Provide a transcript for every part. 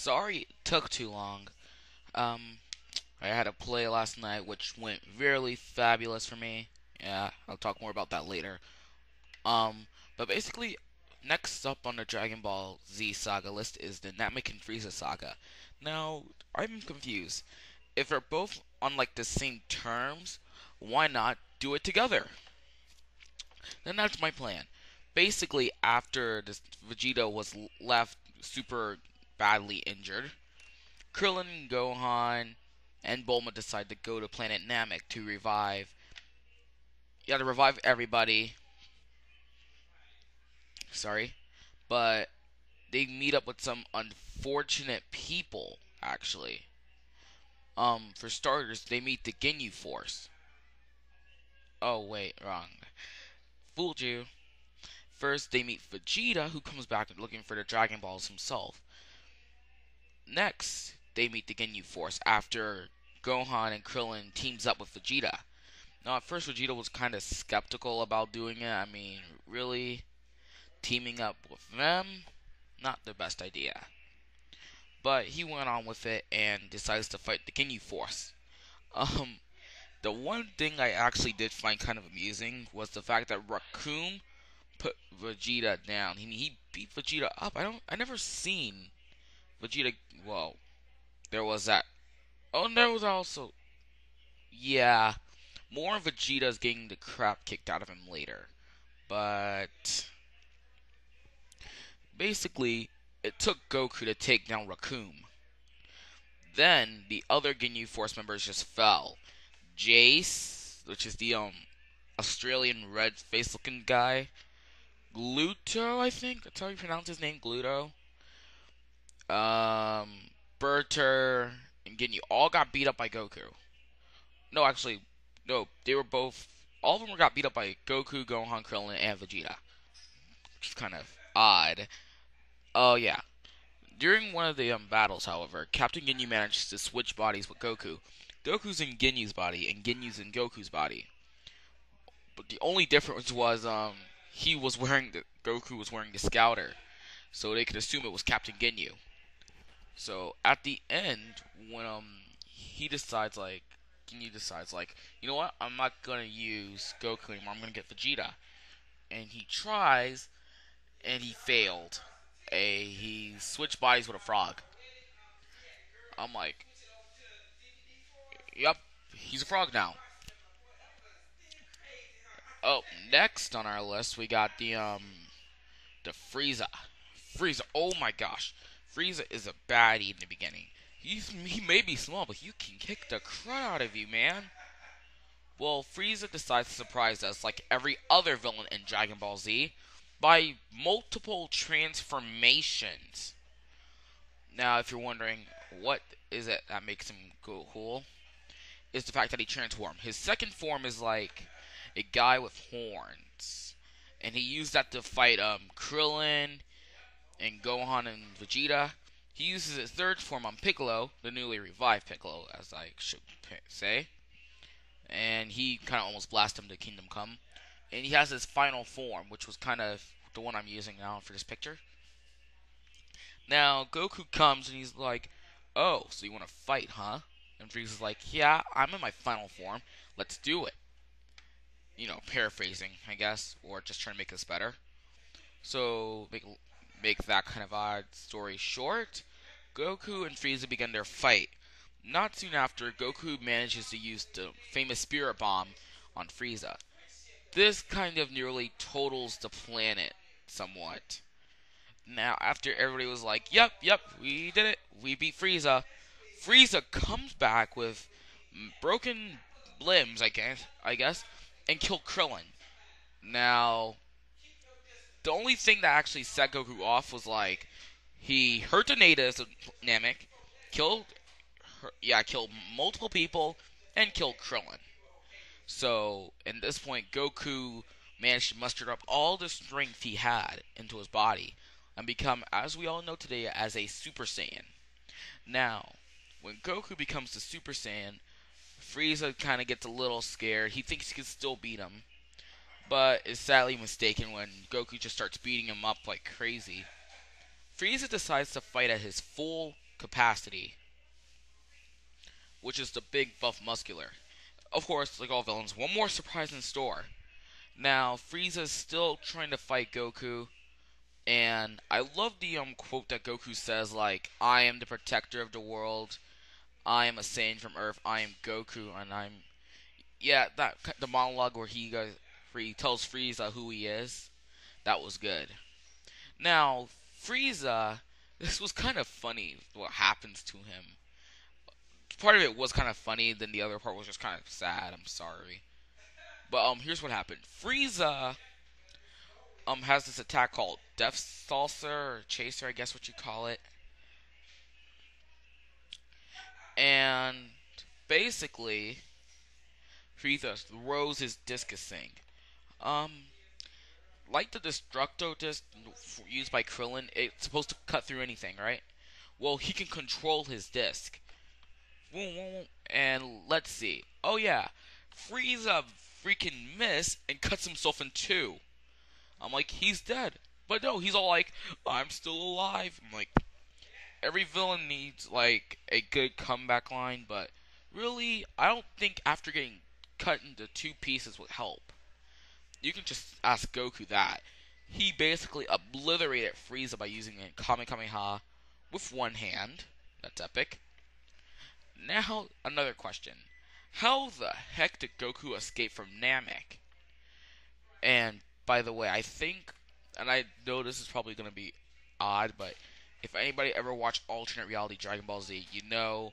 Sorry it took too long. Um, I had a play last night which went really fabulous for me. Yeah, I'll talk more about that later. Um, but basically, next up on the Dragon Ball Z saga list is the Namek and Frieza saga. Now, I'm confused. If they're both on like the same terms, why not do it together? Then that's my plan. Basically, after this Vegeta was left super badly injured, Krillin, Gohan, and Bulma decide to go to planet Namek to revive. Yeah, to revive everybody. Sorry, but they meet up with some unfortunate people. Actually, for starters, they meet the Ginyu Force. Oh wait, wrong. Fooled you. First, they meet Vegeta, who comes back looking for the Dragon Balls himself. Next, they meet the Ginyu Force after Gohan and Krillin teams up with Vegeta. Now, at first, Vegeta was kind of skeptical about doing it. I mean, really? Teaming up with them? Not the best idea. But he went on with it and decides to fight the Ginyu Force. Um, the one thing I actually did find kind of amusing was the fact that Raccoon put Vegeta down. He beat Vegeta up. I never seen Vegeta. Well, there was that. Oh, and there was also. Yeah, more of Vegeta's getting the crap kicked out of him later. But basically, it took Goku to take down Raccoon. Then the other Ginyu Force members just fell. Jace, which is the Australian red face looking guy. Gluto, I think that's how you pronounce his name, Gluto. Um, Berter and Ginyu all got beat up by Goku. No, actually, no, they were both. All of them got beat up by Goku, Gohan, Krillin, and Vegeta, which is kind of odd. Oh yeah. During one of the battles, however, Captain Ginyu managed to switch bodies with Goku. Goku's in Ginyu's body, and Ginyu's in Goku's body. But the only difference was Goku was wearing the Scouter, so they could assume it was Captain Ginyu. So at the end, when he decides like Ginyu decides like, you know what, I'm not gonna use Goku anymore. I'm gonna get Vegeta, and he tries, and he failed. He switched bodies with a frog. I'm like, yep, he's a frog now. Oh, next on our list we got the Frieza. Frieza, oh my gosh, Frieza is a baddie in the beginning. He may be small, but you can kick the crud out of you, man. Well, Frieza decides to surprise us like every other villain in Dragon Ball Z by multiple transformations. Now, if you're wondering what is it that makes him go cool, is the fact that he transformed. His second form is like a guy with horns, and he used that to fight Krillin and Gohan and Vegeta. He uses his third form on Piccolo, the newly revived Piccolo, as I should say, and he kind of almost blasts him to Kingdom Come. And he has his final form, which was kind of the one I'm using now for this picture. Now Goku comes and he's like, "Oh, so you want to fight, huh?" And Frieza's like, "Yeah, I'm in my final form. Let's do it." Paraphrasing, I guess, or just trying to make this better. So make that kind of odd story short. Goku and Frieza begin their fight. Not soon after, Goku manages to use the famous Spirit Bomb on Frieza. This kind of nearly totals the planet somewhat. Now, after everybody was like, yep, we did it. We beat Frieza. Frieza comes back with broken limbs, I guess, and killed Krillin. Now, the only thing that actually set Goku off was like he hurt the natives of Namek, killed, killed multiple people, and killed Krillin. So, at this point, Goku managed to muster up all the strength he had into his body and become, as we all know today, as a Super Saiyan. Now, when Goku becomes the Super Saiyan, Frieza kind of gets a little scared. He thinks he can still beat him, but is sadly mistaken when Goku just starts beating him up like crazy. Frieza decides to fight at his full capacity, which is the big buff muscular. Of course, like all villains, one more surprise in store. Now, Frieza's still trying to fight Goku, and I love the quote that Goku says, like, "I am the protector of the world. I am a Saiyan from Earth. I am Goku, and I'm..." Yeah, that the monologue where he tells Frieza who he is. That was good. Now, Frieza, this was kind of funny what happens to him. Part of it was kind of funny, then the other part was just kind of sad. I'm sorry. But here's what happened. Frieza has this attack called Death Salsa or Chaser, I guess what you call it. And basically, Frieza throws his discus thing. Um, like the Destructo disc used by Krillin, it's supposed to cut through anything, right? Well, he can control his disc. And let's see. Oh yeah, Frieza freaking miss and cuts himself in two. I'm like, he's dead. But no, he's all like, I'm still alive. I'm like, every villain needs like a good comeback line, but really, I don't think after getting cut into two pieces would help. You can just ask Goku that. He basically obliterated Frieza by using a Kamehameha with one hand. That's epic. Now, another question. How the heck did Goku escape from Namek? And, by the way, I think, and I know this is probably going to be odd, but if anybody ever watched alternate reality Dragon Ball Z, you know,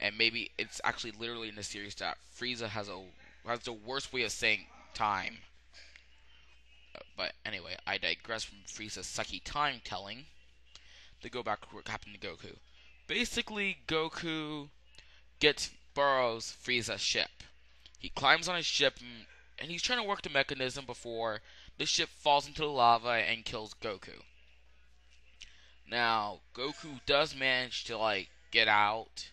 and maybe it's actually literally in the series that Frieza has the worst way of saying time. But anyway, I digress from Frieza's sucky time telling to go back to what happened to Goku. Basically, Goku borrows Frieza's ship. He climbs on his ship and he's trying to work the mechanism before the ship falls into the lava and kills Goku. Now, Goku does manage to like get out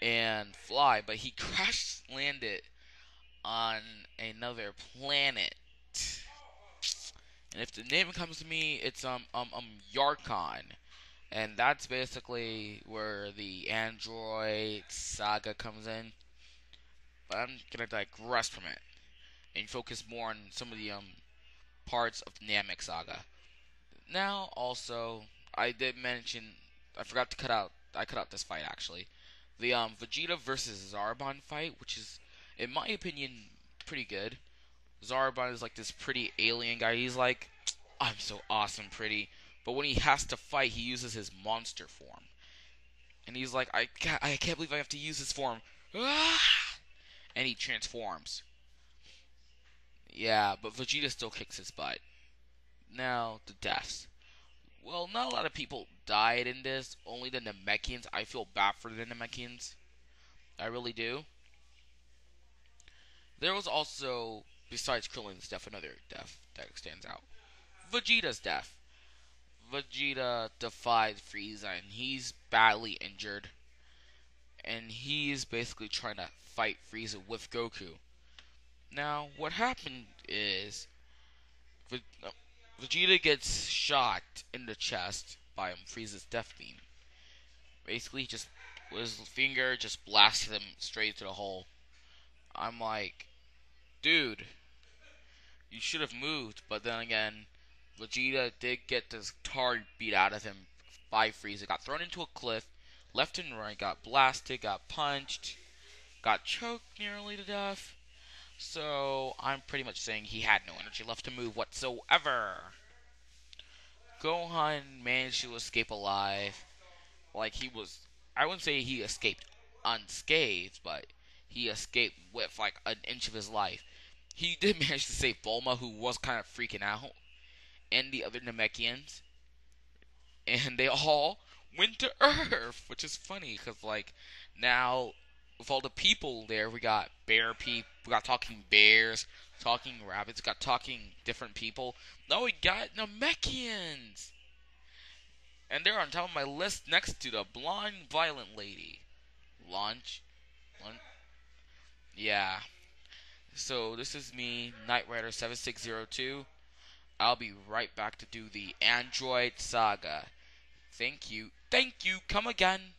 and fly, but he crash landed on another planet. And if the name comes to me, it's Yarkon. And that's basically where the android saga comes in. But I'm gonna digress from it and focus more on some of the parts of the Namek saga. Now, also, I did mention I forgot to cut out. I cut out this fight actually. The Vegeta versus Zarbon fight, which is, in my opinion, pretty good. Zarbon is like this pretty alien guy. He's like, I'm so awesome, pretty. But when he has to fight, he uses his monster form. And he's like, I can't believe I have to use this form. Ah! And he transforms. Yeah, but Vegeta still kicks his butt. Now, the deaths. Well, not a lot of people died in this. Only the Namekians. I feel bad for the Namekians. I really do. There was also, besides Krillin's death, another death that stands out. Vegeta's death. Vegeta defied Frieza, and he's badly injured. And he's basically trying to fight Frieza with Goku. Now, what happened is Vegeta gets shot in the chest by Frieza's death beam. Basically, just with his finger, just blasted him straight into the hole. I'm like, dude, you should have moved. But then again, Vegeta did get this tar beat out of him by Frieza. Got thrown into a cliff, left and right, got blasted, got punched, got choked nearly to death. So, I'm pretty much saying he had no energy left to move whatsoever. Gohan managed to escape alive. Like, I wouldn't say he escaped unscathed, but he escaped with like an inch of his life. He did manage to save Bulma, who was kind of freaking out, and the other Namekians. And they all went to Earth, which is funny, because like, now with all the people there, we got we got talking bears, talking rabbits, got talking different people. Now we got Namekians! And they're on top of my list next to the blonde violent lady. Launch. Yeah. So this is me, Knight Rider 7602. I'll be right back to do the Android Saga. Thank you. Thank you. Come again.